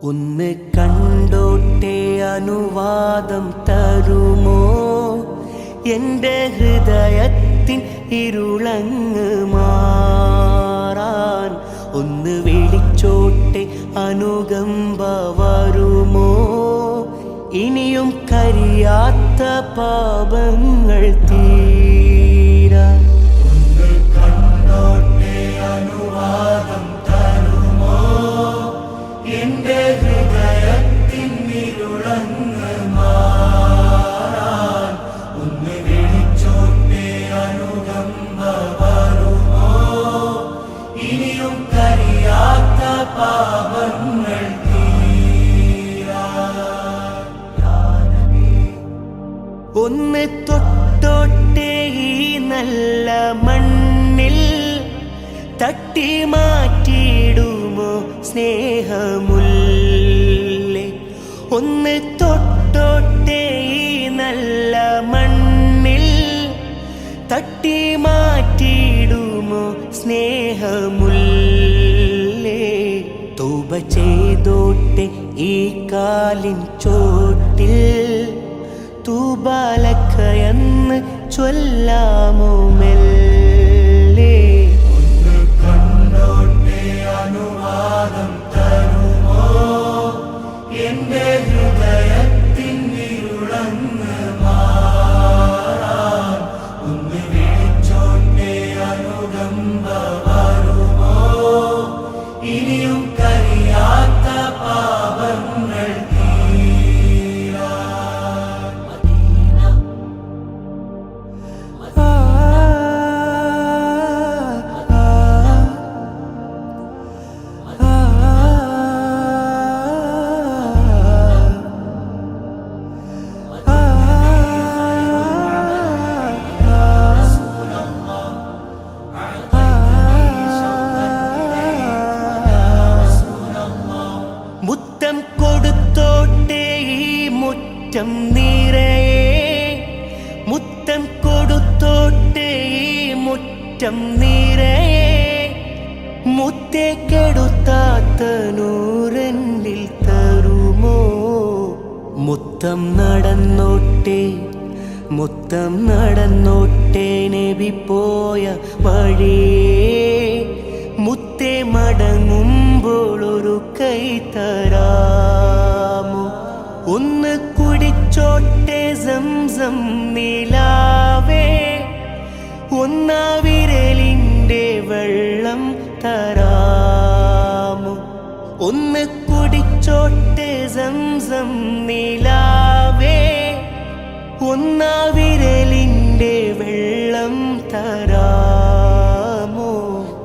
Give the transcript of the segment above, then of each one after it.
ഒന്ന് കണ്ടോട്ടെ അനുവാദം തരുമോ? എൻ്റെ ഹൃദയത്തിൻ ഇരുളങ്ങ് മാറാൻ ഒന്ന് വിളിച്ചോട്ടെ അനുകമ്പ വരുമോ? ഇനിയും കരിയാത്ത പാപങ്ങൾ തീരാൻ ഒന്ന് കണ്ടോട്ടെ അനുവാദം തരുമോ? എൻ്റെ ഹൃദയത്തിൻ ഇരുളങ്ങ് മാറാൻ ഒന്ന് വിളിച്ചോട്ടെ അനുകമ്പ വരുമോ? ഇനിയും കരിയാത്ത പാപങ്ങൾ ഒന്ന് തൊട്ടോട്ടെ ഈ നല്ല മണ്ണിൽ തട്ടി മാറ്റിയിടുമോ സ്നേഹമുല്ലേ? ഒന്ന് തൊട്ടോട്ടെ ഈ നല്ല മണ്ണിൽ തട്ടി മാറ്റിയിടുമോ സ്നേഹമുല്ലേ? തൗബ ചെയ്തോട്ടെ ഈ കാലിൻ ചോട്ടിൽ തൂബാലക്കയെന്ന് ചൊല്ലാമോ മെല്ലെ? ഒന്ന് കണ്ടോട്ടെ അനുവാദം തരുമോ? എൻ്റെ ഹൃദയത്തിൻ ഇരുളങ്ങ് മാറാൻ ഒന്ന് വിളിച്ചോട്ടെ അനുകമ്പ വരുമോ? ഇനിയും കരിയാത്ത പാപങ്ങൾ മുത്തം കൊടുത്തോട്ടെ ഈ മുറ്റം നിറയെ, മുത്തം കൊടുത്തോട്ടെ ഈ മുറ്റം നിറയെ, മുത്തേ കെടുത്താത്ത നൂറെന്നിൽ തരുമോ? മുത്തം നടന്നോട്ടെ, മുത്തം നടന്നോട്ടെ നബി പോയ വഴിയേ, മുത്തേ മടങ്ങുമ്പോൾ ഒരു കൈ തരാമോ? ഒന്ന് കുടിച്ചോട്ടെ സംസം നിലാവേ, ഒന്നാ വിരലിൻ്റെ വെള്ളം തരാമോ? ഒന്ന് കുടിച്ചോട്ടെ സംസം നിലാവേ, ഒന്നാ വിരലിൻ്റെ വെള്ളം തരാമോ?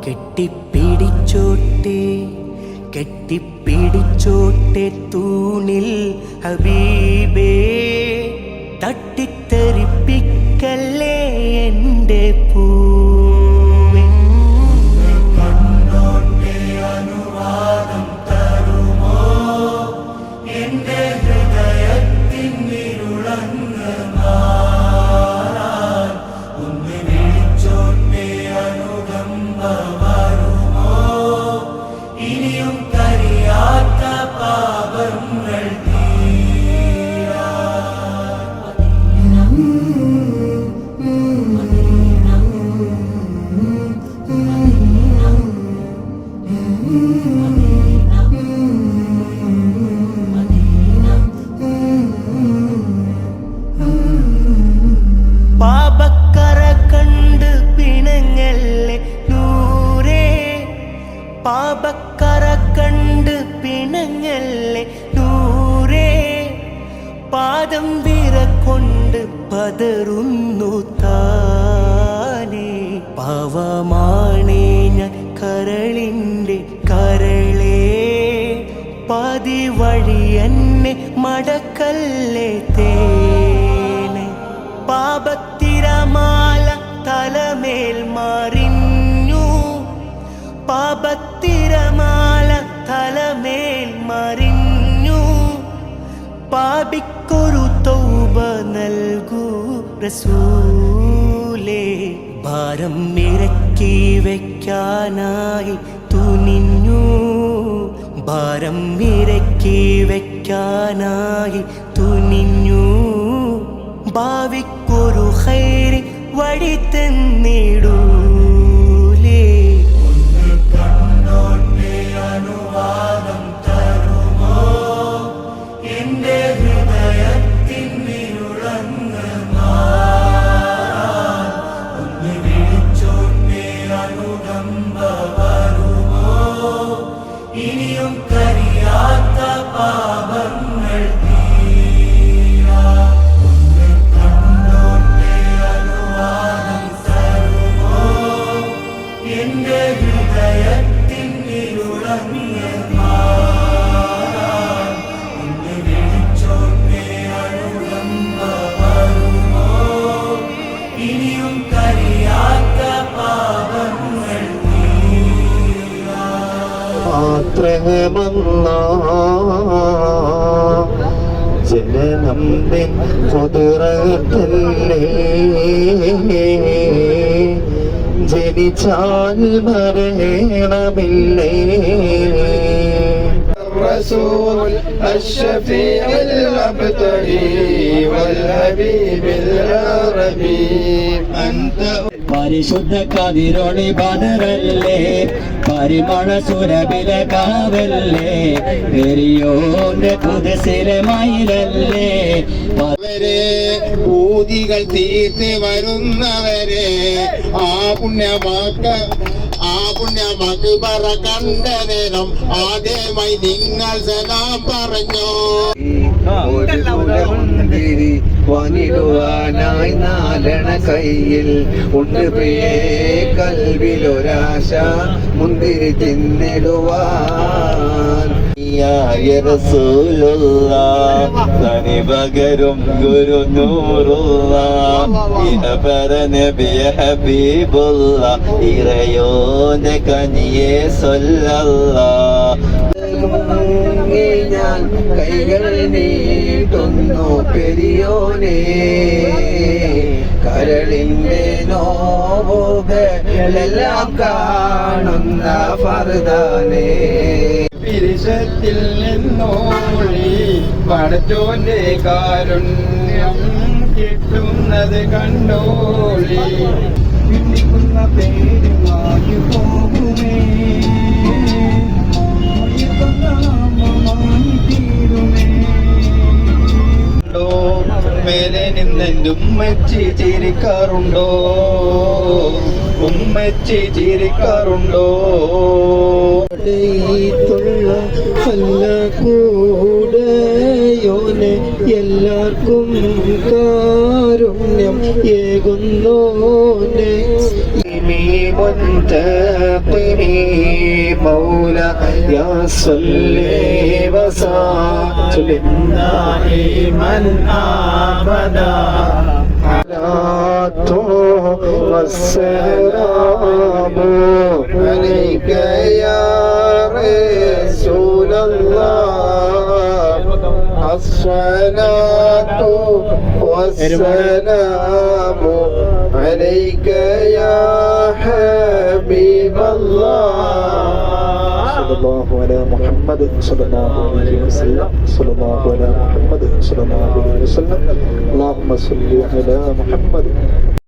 കെട്ടിപ്പിടിച്ചോട്ടെ, കെട്ടിപ്പിടിച്ചോട്ടെ തൂണിൽ ഹബീബേ, തട്ടിത്തെറിപ്പിക്കല്ലേ എൻ്റെ പൂവേ? കണ്ടോട്ടെ അനുവാദം തരുമോ? എൻ്റെ ഹൃദയത്തിൻ ഇരുളങ്ങ് മാറാൻ ഒന്ന് വിളിച്ചോട്ടെ അനുകമ്പ വരുമോ? ഇനിയും കരിയാത്ത പാപങ്ങൾ പാപക്കറ കണ്ട് പിണങ്ങല്ലേ നൂറേ, പാപക്കറ കണ്ട് പിണങ്ങല്ലേ നൂറേ, പാദം വിറകൊണ്ട് പതറുന്നു താനേ. പാവമാണേ ഞാൻ കരളിൻ്റെ കരളേ, പാതി വഴി എന്നെ മടക്കല്ലേ തേനെ. പാപത്തിരമാല തലമേൽ മറിഞ്ഞു, പാപത്തിരമാല തലമേൽ മറിഞ്ഞു, പാപിക്കൊരു തൗബ നൽകൂ റസൂലേ. ഭാരം ഇറക്കി വയ്ക്കാനായി തുനിഞ്ഞു, ഭാരം ഇറക്കി വയ്ക്കാനായി തുനിഞ്ഞു. ഭാവിക്കൊരു ഖൈറ് വഴി തന്നിടൂലേ. ഒന്ന് കണ്ടോട്ടെ അനുവാദം തരുമോ എന്റെ ഹൃദയത്തിൻ ഇരുളങ്ങ് മാറാൻ. ഒന്ന് വിളിച്ചോട്ടെ അനുകമ്പ വരുമോ ഇനിയും കരിയാത്ത പാപങ്ങൾ തീരാൻ. ഒന്ന് കണ്ടോട്ടെ അനുവാദം തരുമോ എന്റെ ഹൃദയത്തിൻ ഇരുളങ്ങ് മാറാൻ. ഒന്ന് വിളിച്ചോട്ടെ അനുകമ്പ വരുമോ ഇനിയും കരിയാത്ത പാപങ്ങൾ ജനനം നിൻ കുതിരത്തല്ലേ, ജനിച്ചാൽ മരണമില്ലേ. الرسول الشفيع الأبتغي والحبيب العربي أنت പരിശുദ്ധ കതിരൊളി ബദറല്ലേ, പരിമള സുരഭില കാവല്ലേ, പെരിയോന്റെ കുതിസിലെ മയിലല്ലേ. അവരെ ഊതികൾ തീർത്ത് വരുന്നവരെ ആ പുണ്യമാക്ക് പറ കണ്ട നേരം ആദ്യമായി നിങ്ങൾ സലാം പറഞ്ഞു. വാനിടുവാനായി നാലണ കയ്യിൽ ഉണ്ട് പ്രിയേ, കൽവിലൊരാശ മുന്തിരി തിന്നിടുവാൻ. തനി പകരും ഗുരു നൂറുള്ള ഇഹപര നബിയ ഹബീബുള്ള ഇറയോന്റെ കനിയെ സല്ലല്ലാഹ്. ഞാൻ കൈകൾ നീട്ടുന്നു പെരിയോനെ, കരളിന്റെ നോവുകളെല്ലാം കാണുന്ന ഫർദാനെ. പിരിശത്തിൽ നിന്നോളി പടച്ചോന്റെ കാരുണ്യം കിട്ടുന്നത് കണ്ടോളി. പിന്നിക്കുന്ന പേര് മാഞ്ഞു പോകുമേ, മേലെ നിന്നെന്റെ ഉമ്മച്ചി ചിരിക്കാറുണ്ടോ, ഉമ്മച്ചി ചിരിക്കാറുണ്ടോ. അല്ല കൂടെയോനെ എല്ലാവർക്കും കാരുണ്യം ഏകുന്നോനെ. منتقمي مولاي صل وسلم دائما ابدا الصلاة والسلام عليك يا رسول الله. الصلاة والسلام عليك يا حبيب الله. صلى الله على محمد صلى الله عليه وسلم. صلى الله على محمد صلى الله عليه وسلم. اللهم صل على محمد